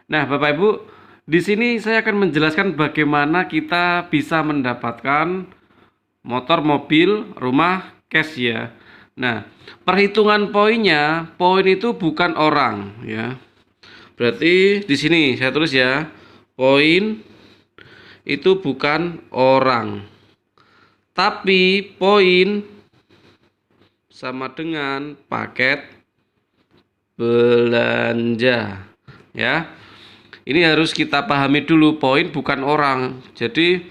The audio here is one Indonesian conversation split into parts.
Nah, Bapak Ibu, di sini saya akan menjelaskan bagaimana kita bisa mendapatkan motor, mobil, rumah, cash ya. Nah, perhitungan poinnya, poin itu bukan orang ya. Berarti di sini saya tulis ya, poin itu bukan orang. Tapi poin sama dengan paket belanja ya. Ini harus kita pahami dulu, poin bukan orang. Jadi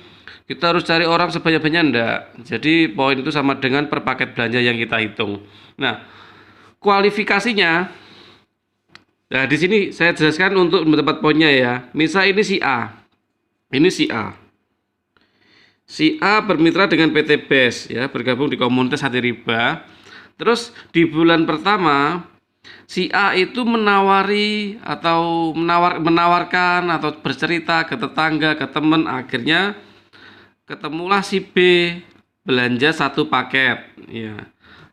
kita harus cari orang sebanyak-banyaknya enggak. Jadi poin itu sama dengan per paket belanja yang kita hitung. Nah, kualifikasinya, nah di sini saya jelaskan untuk mendapat poinnya ya. Misal ini si A. Ini si A. Si A bermitra dengan PT BES ya, bergabung di komunitas hati riba. Terus di bulan pertama si A itu menawarkan atau bercerita ke tetangga, ke teman, akhirnya ketemulah si B belanja satu paket ya.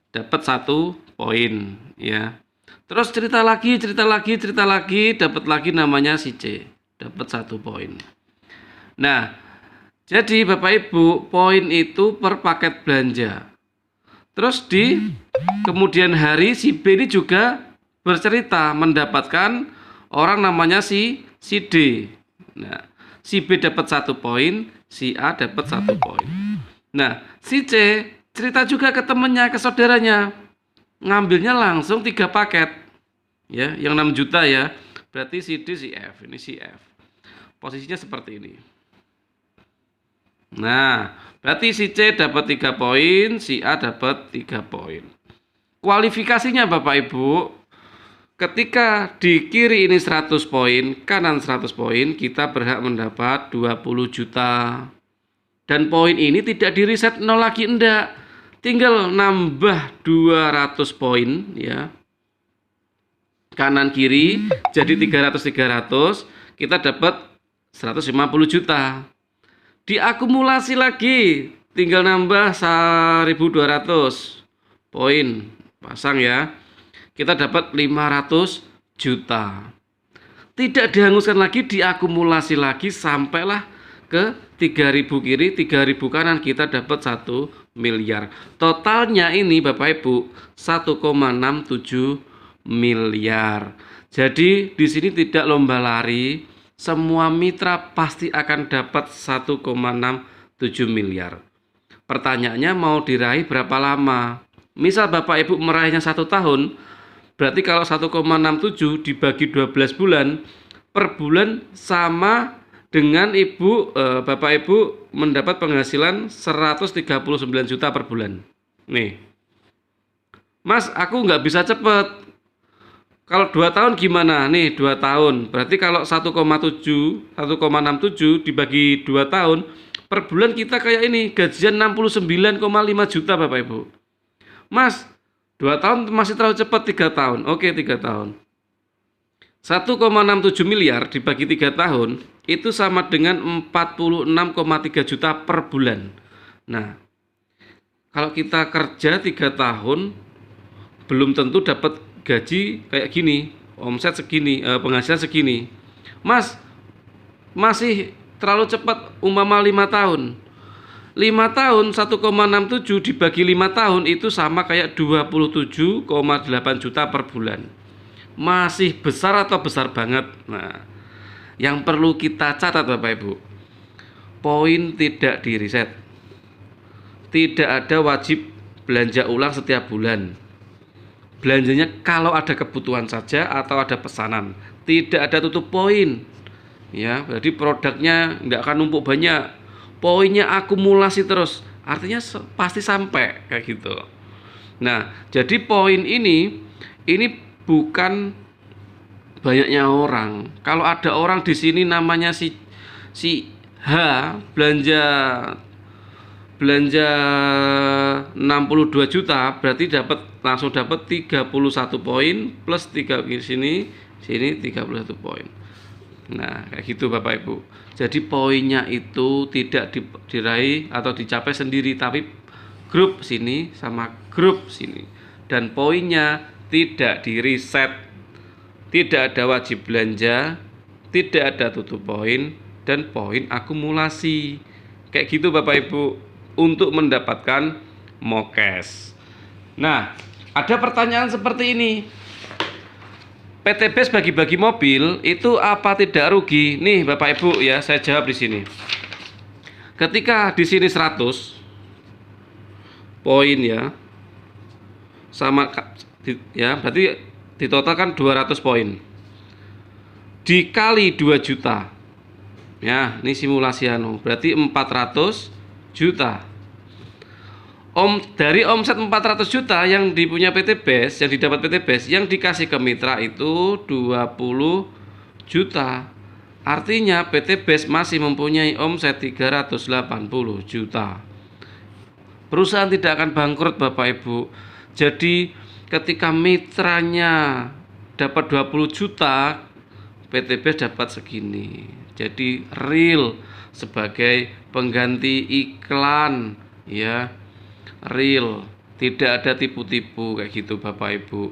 Dapat 1 poin ya. Terus cerita lagi, dapat lagi namanya si C, dapat 1 poin. Nah, jadi Bapak Ibu, poin itu per paket belanja. Terus di kemudian hari si B ini juga bercerita mendapatkan orang namanya si D. Nah, si B dapat 1 poin, si A dapat 1 poin. Nah, si C cerita juga ke temennya, ke saudaranya, ngambilnya langsung 3 paket, ya, yang 6 juta ya. Berarti si D, si F, ini si F. Posisinya seperti ini. Nah, berarti si C dapat 3 poin, si A dapat 3 poin. Kualifikasinya Bapak Ibu, ketika di kiri ini 100 poin, kanan 100 poin, kita berhak mendapat 20 juta. Dan poin ini tidak di reset 0 lagi, enggak. Tinggal nambah 200 poin ya. Kanan kiri jadi 300, kita dapat 150 juta. Diakumulasi lagi, tinggal nambah 1200 poin, pasang ya. Kita dapat 500 juta. Tidak dihanguskan lagi, diakumulasi lagi sampailah ke 3000 kiri, 3000 kanan, kita dapat 1 miliar. Totalnya ini Bapak Ibu 1,67 miliar. Jadi di sini tidak lomba lari, semua mitra pasti akan dapat 1,67 miliar. Pertanyaannya mau diraih berapa lama? Misal Bapak Ibu meraihnya 1 tahun, berarti kalau 1,67 dibagi 12 bulan, per bulan sama dengan Bapak Ibu mendapat penghasilan 139 juta per bulan. Nih, Mas, aku nggak bisa cepet. Kalau 2 tahun gimana? Nih 2 tahun. Berarti kalau 1,67 dibagi 2 tahun, per bulan kita kayak ini, gajian 69,5 juta Bapak Ibu. Mas, 2 tahun masih terlalu cepat, 3 tahun. Oke, 3 tahun. 1,67 miliar dibagi 3 tahun, itu sama dengan 46,3 juta per bulan. Nah, kalau kita kerja 3 tahun, belum tentu dapat gaji kayak gini, omset segini, penghasilan segini. Mas, masih terlalu cepat, umpama 5 tahun. 5 tahun 1,67 dibagi 5 tahun itu sama kayak 27,8 juta per bulan. Masih besar atau besar banget? Nah, yang perlu kita catat Bapak Ibu, poin tidak di reset. Tidak ada wajib belanja ulang setiap bulan. Belanjanya kalau ada kebutuhan saja atau ada pesanan, tidak ada tutup poin ya. Jadi produknya nggak akan numpuk banyak, poinnya akumulasi terus, artinya pasti sampai kayak gitu. Nah, jadi poin ini bukan banyaknya orang. Kalau ada orang di sini namanya si H belanja 62 juta, berarti langsung dapat 31 poin plus 3 di sini 31 poin. Nah, kayak gitu Bapak Ibu. Jadi poinnya itu tidak diraih atau dicapai sendiri, tapi grup sini sama grup sini. Dan poinnya tidak di reset. Tidak ada wajib belanja, tidak ada tutup poin, dan poin akumulasi. Kayak gitu Bapak Ibu, untuk mendapatkan MOKES. Nah, ada pertanyaan seperti ini. PTBS bagi-bagi mobil itu apa tidak rugi? Nih Bapak Ibu ya, saya jawab di sini. Ketika di sini 100 poin ya, sama ya, berarti di total kan 200 poin. Dikali 2 juta. Ya, ini simulasi berarti 400 juta. Dari omset 400 juta yang dipunya PTBS, yang didapat PTBS, yang dikasih ke mitra itu 20 juta. Artinya PTBS masih mempunyai omset 380 juta. Perusahaan tidak akan bangkrut Bapak Ibu. Jadi ketika mitranya dapat 20 juta, PTBS dapat segini. Jadi real sebagai pengganti iklan ya. Real, tidak ada tipu-tipu kayak gitu Bapak Ibu.